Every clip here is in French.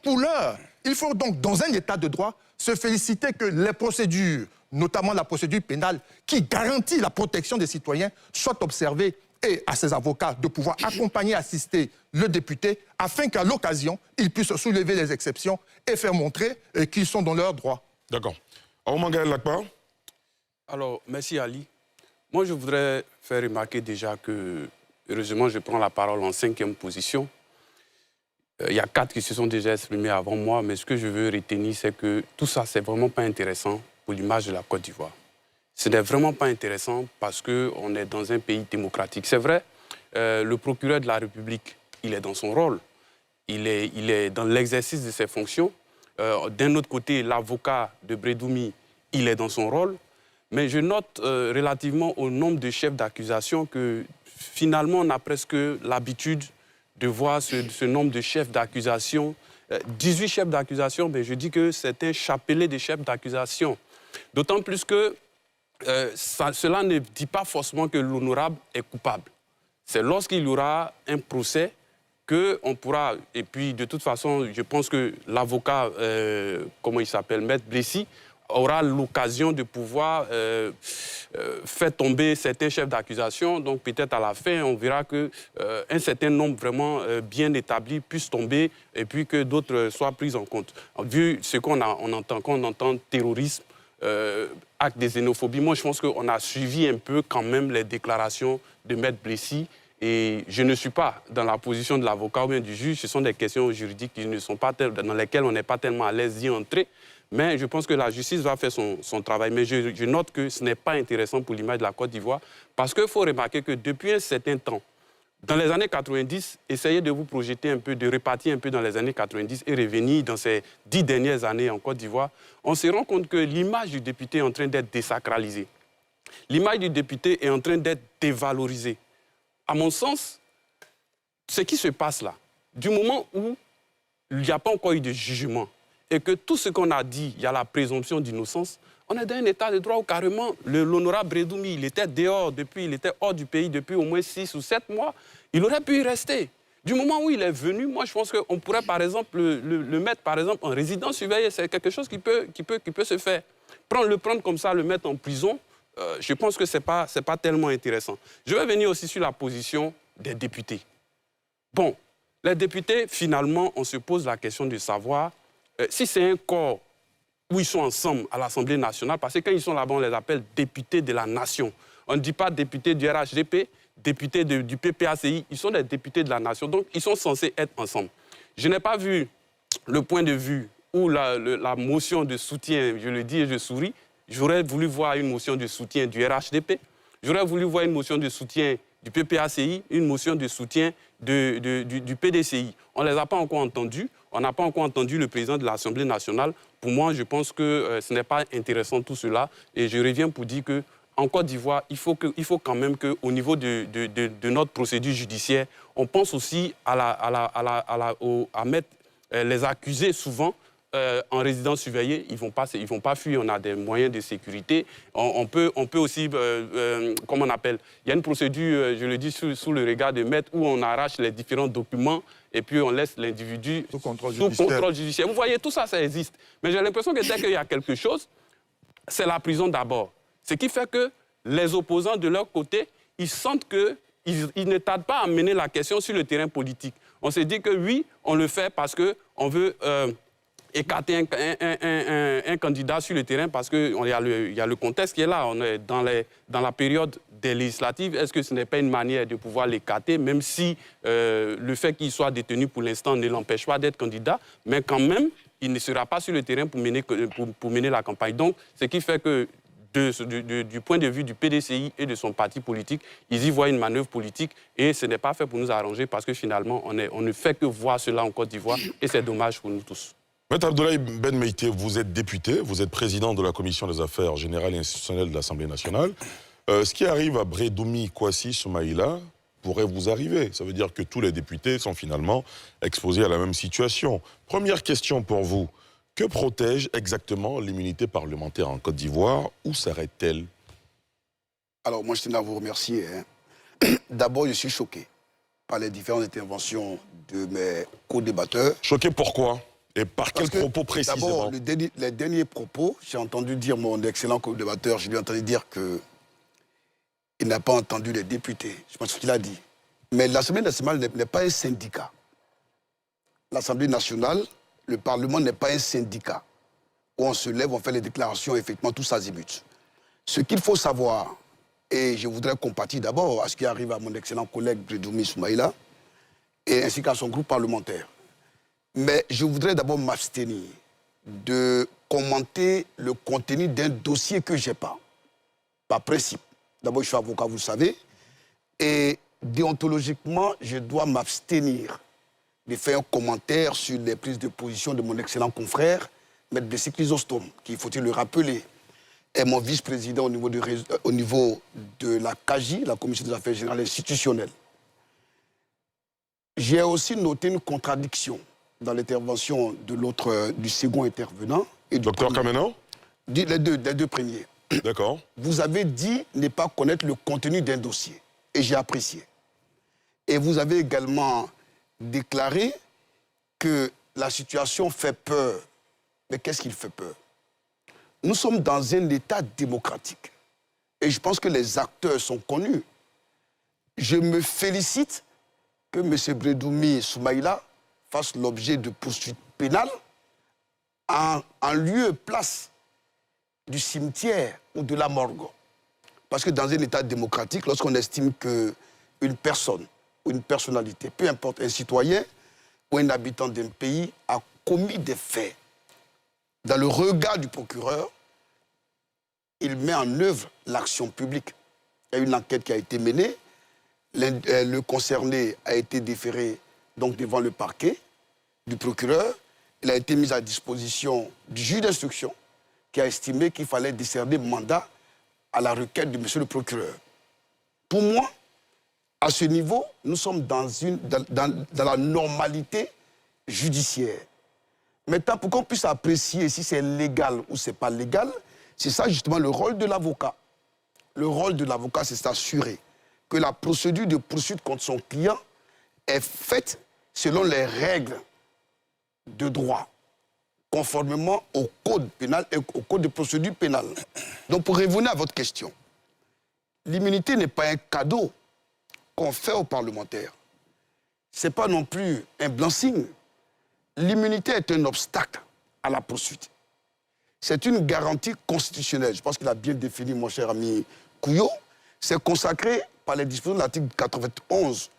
pour l'heure, il faut donc, dans un état de droit, se féliciter que les procédures, notamment la procédure pénale, qui garantit la protection des citoyens, soient observées et à ses avocats de pouvoir accompagner, assister le député, afin qu'à l'occasion, ils puissent soulever les exceptions et faire montrer qu'ils sont dans leurs droits. D'accord. Aoumangaël Lakpa. Alors, merci Ali. Moi, je voudrais faire remarquer déjà que, heureusement, je prends la parole en 5e position. Il y a 4 qui se sont déjà exprimés avant moi, mais ce que je veux retenir, c'est que tout ça, c'est vraiment pas intéressant pour l'image de la Côte d'Ivoire. Ce n'est vraiment pas intéressant parce qu'on est dans un pays démocratique. C'est vrai, le procureur de la République, il est dans son rôle. Il est dans l'exercice de ses fonctions. D'un autre côté, l'avocat de Brédoumi, il est dans son rôle. Mais je note relativement au nombre de chefs d'accusation que finalement, on a presque l'habitude de voir ce nombre de chefs d'accusation. 18 chefs d'accusation, mais je dis que c'est un chapelet de chefs d'accusation. D'autant plus que cela ne dit pas forcément que l'honorable est coupable. C'est lorsqu'il y aura un procès qu'on pourra... Et puis, de toute façon, je pense que l'avocat, comment il s'appelle, Maître Blessy, aura l'occasion de pouvoir faire tomber certains chefs d'accusation. Donc peut-être à la fin, on verra qu'un certain nombre vraiment bien établis puissent tomber et puis que d'autres soient pris en compte. Vu ce qu'on entend, quand on entend terrorisme, acte de xénophobie, moi je pense qu'on a suivi un peu quand même les déclarations de Maître Blessy. Et je ne suis pas dans la position de l'avocat ou bien du juge. Ce sont des questions juridiques qui ne sont pas dans lesquelles on n'est pas tellement à l'aise d'y entrer. Mais je pense que la justice va faire son travail. Mais je note que ce n'est pas intéressant pour l'image de la Côte d'Ivoire. Parce qu'il faut remarquer que depuis un certain temps, dans les années 90, essayez de vous projeter un peu, de repartir un peu dans les années 90 et revenir dans ces 10 dernières années en Côte d'Ivoire, on se rend compte que l'image du député est en train d'être désacralisée. L'image du député est en train d'être dévalorisée. À mon sens, ce qui se passe là, du moment où il n'y a pas encore eu de jugement, et que tout ce qu'on a dit, il y a la présomption d'innocence, on est dans un état de droit où carrément l'honorable Brédoumi, il était dehors il était hors du pays depuis au moins 6 ou 7 mois. Il aurait pu y rester. Du moment où il est venu, moi je pense qu'on pourrait par exemple le mettre par exemple en résidence surveillée. C'est quelque chose qui peut se faire. Le prendre comme ça, le mettre en prison, je pense que ce n'est pas tellement intéressant. Je vais venir aussi sur la position des députés. Bon, les députés, finalement, on se pose la question de savoir si c'est un corps où ils sont ensemble à l'Assemblée nationale, parce que quand ils sont là-bas, on les appelle députés de la nation. On ne dit pas députés du RHDP, députés du PPACI, ils sont des députés de la nation, donc ils sont censés être ensemble. Je n'ai pas vu le point de vue ou la motion de soutien, je le dis et je souris. J'aurais voulu voir une motion de soutien du RHDP, j'aurais voulu voir une motion de soutien du PPACI, une motion de soutien du PDCI. On ne les a pas encore entendus. On n'a pas encore entendu le président de l'Assemblée nationale. Pour moi, je pense que ce n'est pas intéressant tout cela. Et je reviens pour dire qu'en Côte d'Ivoire, il faut quand même qu'au niveau de notre procédure judiciaire, on pense aussi à mettre les accusés souvent en résidence surveillée. Ils vont pas fuir, on a des moyens de sécurité. On peut aussi, comment on appelle, il y a une procédure, je le dis, sous le regard de maître où on arrache les différents documents et puis on laisse l'individu sous contrôle judiciaire. Vous voyez, tout ça, ça existe. Mais j'ai l'impression que dès qu'il y a quelque chose, c'est la prison d'abord. Ce qui fait que les opposants, de leur côté, ils sentent qu'ils ne tardent pas à mener la question sur le terrain politique. On se dit que oui, on le fait parce qu'on veut écarter un candidat sur le terrain parce qu'il y a le contexte qui est là. On est dans la période des législatives. Est-ce que ce n'est pas une manière de pouvoir l'écarter, même si le fait qu'il soit détenu pour l'instant ne l'empêche pas d'être candidat, mais quand même, il ne sera pas sur le terrain pour mener la campagne. Donc, ce qui fait que du point de vue du PDCI et de son parti politique, ils y voient une manœuvre politique et ce n'est pas fait pour nous arranger parce que finalement, on ne fait que voir cela en Côte d'Ivoire et c'est dommage pour nous tous. Maître Abdoulaye Ben Meïté, vous êtes député, vous êtes président de la Commission des affaires générales et institutionnelles de l'Assemblée nationale. Ce qui arrive à Brédoumi, Kwasi, Soumaïla pourrait vous arriver. Ça veut dire que tous les députés sont finalement exposés à la même situation. Première question pour vous. Que protège exactement l'immunité parlementaire en Côte d'Ivoire? Où s'arrête-t-elle? Alors, moi, je tiens à vous remercier. D'abord, je suis choqué par les différentes interventions de mes co-débatteurs. Choqué pourquoi? Et par quels propos précisément? D'abord, les derniers propos, j'ai entendu dire mon excellent co-débatteur, je lui ai entendu dire qu'il n'a pas entendu les députés. Je pense qu'il a dit. Mais l'Assemblée nationale n'est pas un syndicat. L'Assemblée nationale, le Parlement n'est pas un syndicat où on se lève, on fait les déclarations, effectivement, tous azimuts. Ce qu'il faut savoir, et je voudrais compatir d'abord à ce qui arrive à mon excellent collègue Bredoumi Soumaïla, et ainsi qu'à son groupe parlementaire. Mais je voudrais d'abord m'abstenir de commenter le contenu d'un dossier que je n'ai pas. Par principe. D'abord, je suis avocat, vous le savez. Et déontologiquement, je dois m'abstenir de faire un commentaire sur les prises de position de mon excellent confrère, M. Blessé Chrysostome, qui, faut-il le rappeler, est mon vice-président au niveau de la CAGI, la Commission des affaires générales institutionnelles. J'ai aussi noté une contradiction dans l'intervention du second intervenant. Et Docteur Kamenan? Les deux premiers. D'accord. Vous avez dit ne pas connaître le contenu d'un dossier. Et j'ai apprécié. Et vous avez également déclaré que la situation fait peur. Mais qu'est-ce qui fait peur? Nous sommes dans un État démocratique. Et je pense que les acteurs sont connus. Je me félicite que M. Bredoumi Soumaïla fasse l'objet de poursuites pénales en lieu et place du cimetière ou de la morgue. Parce que dans un État démocratique, lorsqu'on estime qu'une personne ou une personnalité, peu importe un citoyen ou un habitant d'un pays, a commis des faits, dans le regard du procureur, il met en œuvre l'action publique. Il y a une enquête qui a été menée, le concerné a été déféré donc devant le parquet du procureur, il a été mis à disposition du juge d'instruction qui a estimé qu'il fallait décerner mandat à la requête de monsieur le procureur. Pour moi, à ce niveau, nous sommes dans la normalité judiciaire. Maintenant, pour qu'on puisse apprécier si c'est légal ou c'est pas légal, c'est ça justement le rôle de l'avocat. Le rôle de l'avocat, c'est s'assurer que la procédure de poursuite contre son client est faite selon les règles de droit, conformément au code pénal et au code de procédure pénale. Donc, pour revenir à votre question, l'immunité n'est pas un cadeau qu'on fait aux parlementaires. Ce n'est pas non plus un blanc-seing. L'immunité est un obstacle à la poursuite. C'est une garantie constitutionnelle. Je pense qu'il a bien défini, mon cher ami Couillot. C'est consacré par les dispositions de l'article 91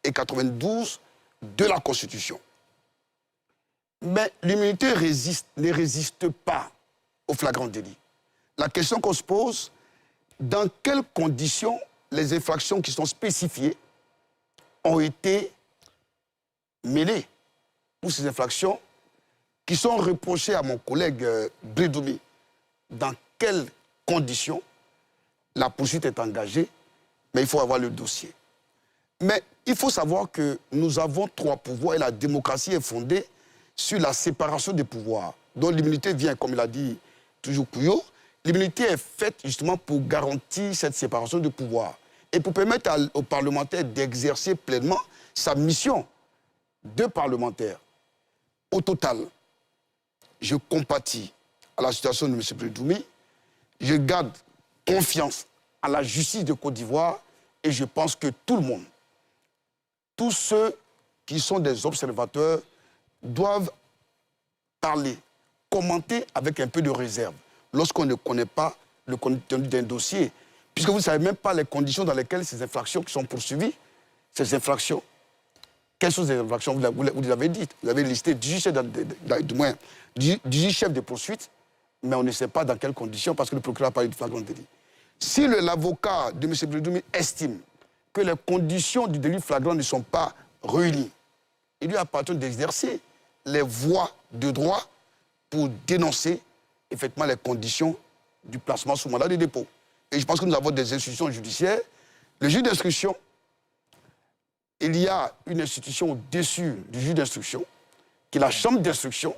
et 92 de la Constitution. Mais l'immunité ne résiste pas au flagrant délit. La question qu'on se pose, dans quelles conditions les infractions qui sont spécifiées ont été mêlées, ou ces infractions qui sont reprochées à mon collègue Bredoumi, dans quelles conditions la poursuite est engagée, mais il faut avoir le dossier. Mais il faut savoir que nous avons trois pouvoirs et la démocratie est fondée sur la séparation des pouvoirs. Donc l'immunité vient, comme il a dit toujours Couillot, l'immunité est faite justement pour garantir cette séparation de pouvoirs et pour permettre aux parlementaires d'exercer pleinement sa mission de parlementaire. Au total, je compatis à la situation de M. Bredoumi, je garde confiance à la justice de Côte d'Ivoire et je pense que tout le monde, tous ceux qui sont des observateurs, doivent parler, commenter avec un peu de réserve lorsqu'on ne connaît pas le contenu d'un dossier, puisque vous ne savez même pas les conditions dans lesquelles ces infractions qui sont poursuivies, ces infractions, quelles sont ces infractions, vous les avez dites, vous avez listé 18 chefs de poursuite, mais on ne sait pas dans quelles conditions, parce que le procureur a parlé de flagrant délit. Si l'avocat de M. Bredoumi estime que les conditions du délit flagrant ne sont pas réunies, il lui appartient d'exercer les voies de droit pour dénoncer effectivement les conditions du placement sous mandat de dépôt. Et je pense que nous avons des institutions judiciaires. Le juge d'instruction, il y a une institution au-dessus du juge d'instruction, qui est la chambre d'instruction,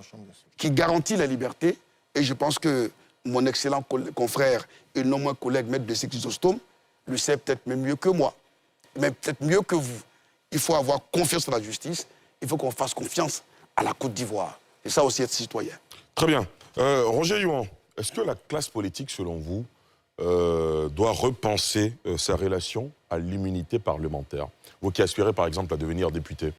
qui garantit la liberté. Et je pense que mon excellent confrère et non moins collègue, M. Blessé Chrysostome, le sait peut-être même mieux que moi, mais peut-être mieux que vous. Il faut avoir confiance dans la justice, il faut qu'on fasse confiance à la Côte d'Ivoire. C'est ça aussi être citoyen. Très bien. Roger Youan, est-ce que la classe politique, selon vous, doit repenser sa relation à l'immunité parlementaire? Vous qui aspirez, par exemple, à devenir député.